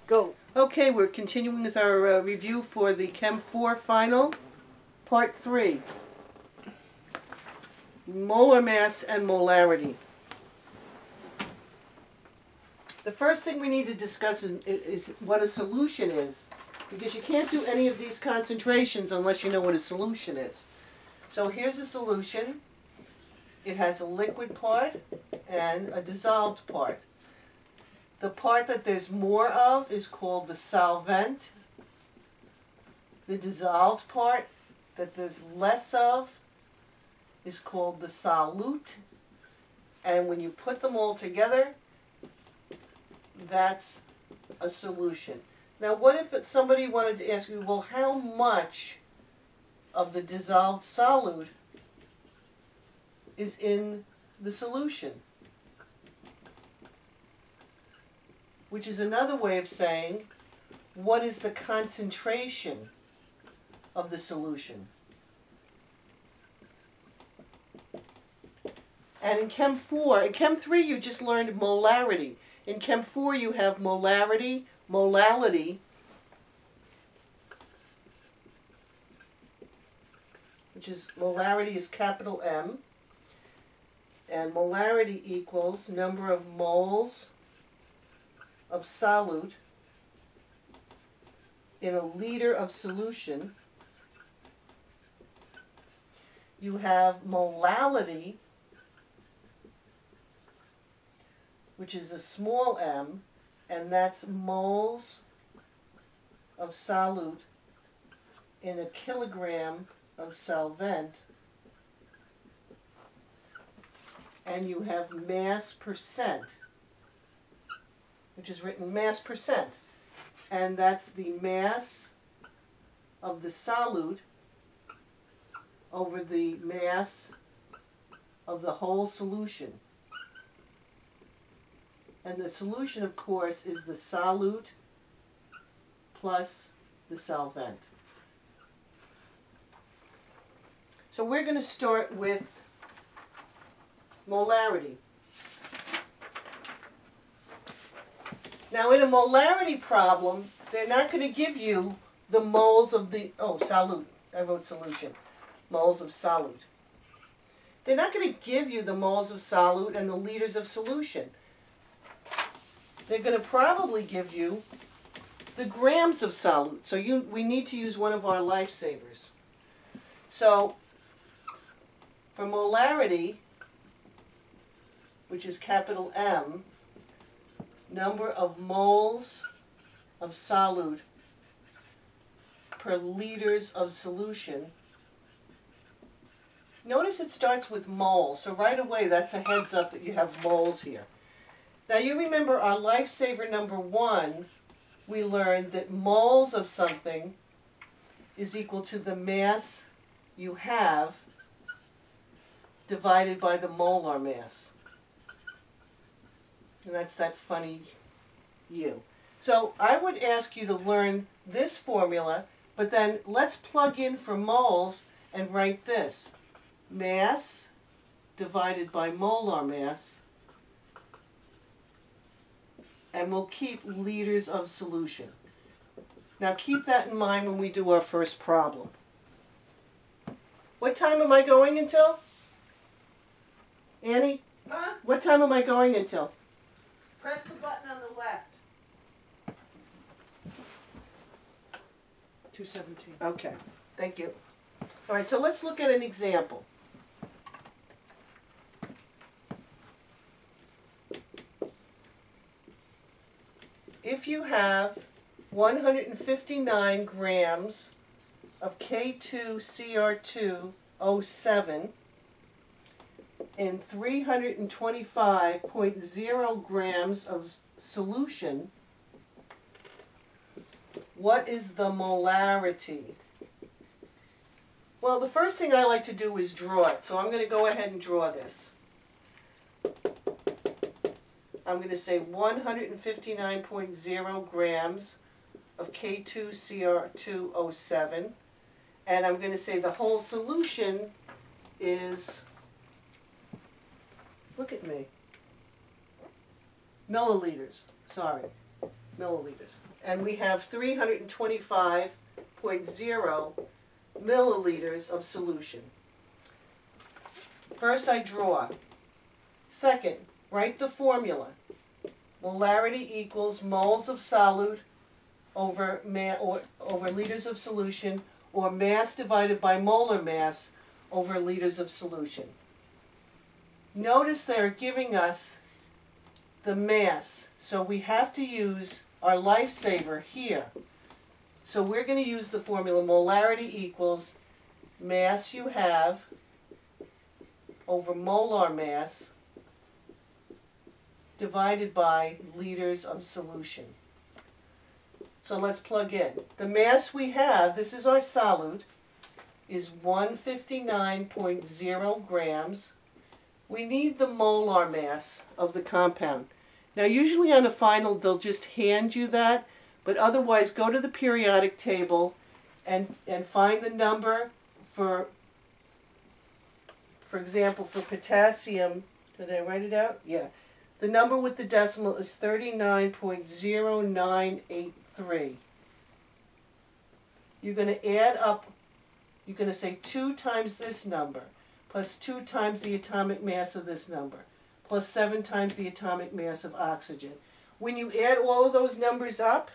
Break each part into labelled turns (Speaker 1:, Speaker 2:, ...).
Speaker 1: Go.
Speaker 2: Okay, we're continuing with our review for the Chem 4 final, Part 3. Molar mass and molarity. The first thing we need to discuss is what a solution is, because you can't do any of these concentrations unless you know what a solution is. So here's a solution. It has a liquid part and a dissolved part. The part that there's more of is called the solvent. The dissolved part that there's less of is called the solute. And when you put them all together, that's a solution. Now what if somebody wanted to ask you, well, how much of the dissolved solute is in the solution? Which is another way of saying, what is the concentration of the solution? And in Chem 3 you just learned molarity. In Chem 4 you have molarity, molality, which is, molarity is capital M, and molarity equals number of moles of solute in a liter of solution. You have molality, which is a small m, and that's moles of solute in a kilogram of solvent. And you have mass percent, which is written mass percent, and that's the mass of the solute over the mass of the whole solution. And the solution, of course, is the solute plus the solvent. So we're going to start with molarity. Now in a molarity problem, they're not going to give you the moles of the, solute, I wrote solution, moles of solute. They're not going to give you the moles of solute and the liters of solution. They're going to probably give you the grams of solute. So we need to use one of our lifesavers. So for molarity, which is capital M, number of moles of solute per liters of solution. Notice it starts with moles, so right away that's a heads up that you have moles here. Now you remember our lifesaver number 1, we learned that moles of something is equal to the mass you have divided by the molar mass. And that's that funny U. So I would ask you to learn this formula, but then let's plug in for moles and write this. Mass divided by molar mass, and we'll keep liters of solution. Now keep that in mind when we do our first problem. What time am I going until? Annie?
Speaker 1: Huh?
Speaker 2: What time am I going until?
Speaker 1: Press the button on the left.
Speaker 2: 2:17. Okay, thank you. All right, so let's look at an example. If you have 159 grams of K2Cr2O7 and 325.0 grams of solution, what is the molarity? Well, the first thing I like to do is draw it, so I'm going to go ahead and draw this. I'm going to say 159.0 grams of K2Cr2O7, and I'm going to say the whole solution is, look at me, milliliters, sorry. milliliters. And we have 325.0 milliliters of solution. First I draw. Second, write the formula. Molarity equals moles of solute over liters of solution, or mass divided by molar mass over liters of solution. Notice they're giving us the mass, so we have to use our lifesaver here. So we're going to use the formula molarity equals mass you have over molar mass divided by liters of solution. So let's plug in. The mass we have, this is our solute, is 159.0 grams. We need the molar mass of the compound. Now usually on a final they'll just hand you that, but otherwise go to the periodic table and find the number for example, for potassium. Did I write it out? Yeah. The number with the decimal is 39.0983. You're going to add up, you're going to say 2 times this number, plus 2 times the atomic mass of this number, plus 7 times the atomic mass of oxygen. When you add all of those numbers up,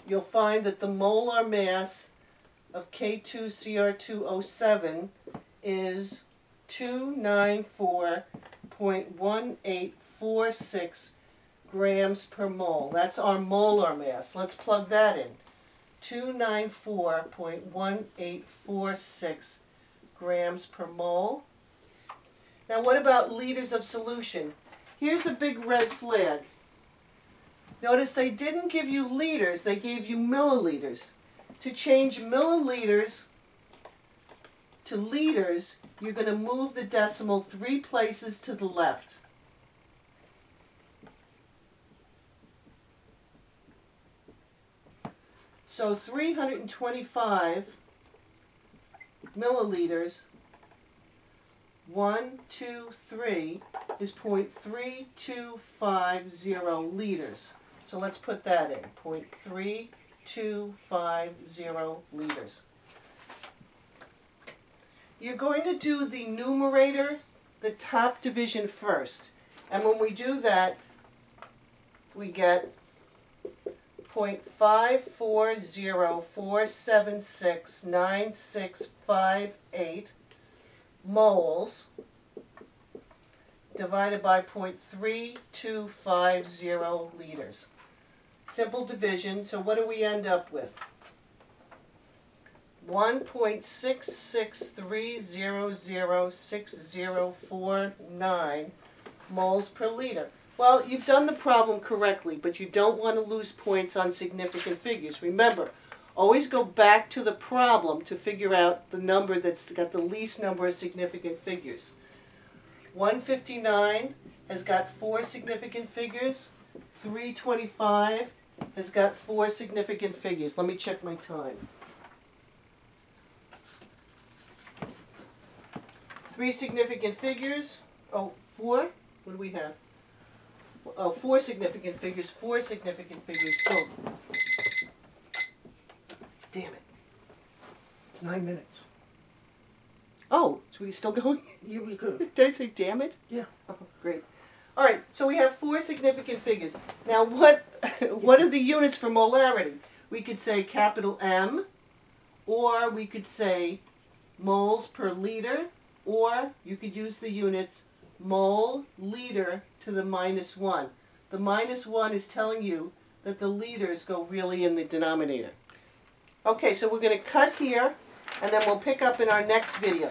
Speaker 2: you'll find that the molar mass of K2Cr2O7 is 294.1846 grams per mole. That's our molar mass. Let's plug that in. 294.1846 grams per mole. Now what about liters of solution? Here's a big red flag. Notice they didn't give you liters, they gave you milliliters. To change milliliters to liters, you're going to move the decimal 3 places to the left. So 325 milliliters, 1, 2, 3, is 0.3250 liters. So let's put that in, 0.3250 liters. You're going to do the numerator, the top division first. And when we do that, we get 0.540476965 moles divided by 0.3250 liters. Simple division, so what do we end up with? 1.66300649 moles per liter. Well, you've done the problem correctly, but you don't want to lose points on significant figures. Remember, always go back to the problem to figure out the number that's got the least number of significant figures. 159 has got 4 significant figures. 325 has got 4 significant figures. Let me check my time. 3 significant figures. Oh, 4? What do we have? Oh, 4 significant figures. 4 significant figures. Boom. Damn it.
Speaker 3: It's 9 minutes.
Speaker 2: Oh, so we still going?
Speaker 3: Yeah, we could.
Speaker 2: Did I say damn it?
Speaker 3: Yeah.
Speaker 2: Oh, great. All right, so we have 4 significant figures. Now, what are the units for molarity? We could say capital M, or we could say moles per liter, or you could use the units mole liter to the -1. The -1 is telling you that the liters go really in the denominator. Okay, so we're going to cut here, and then we'll pick up in our next video.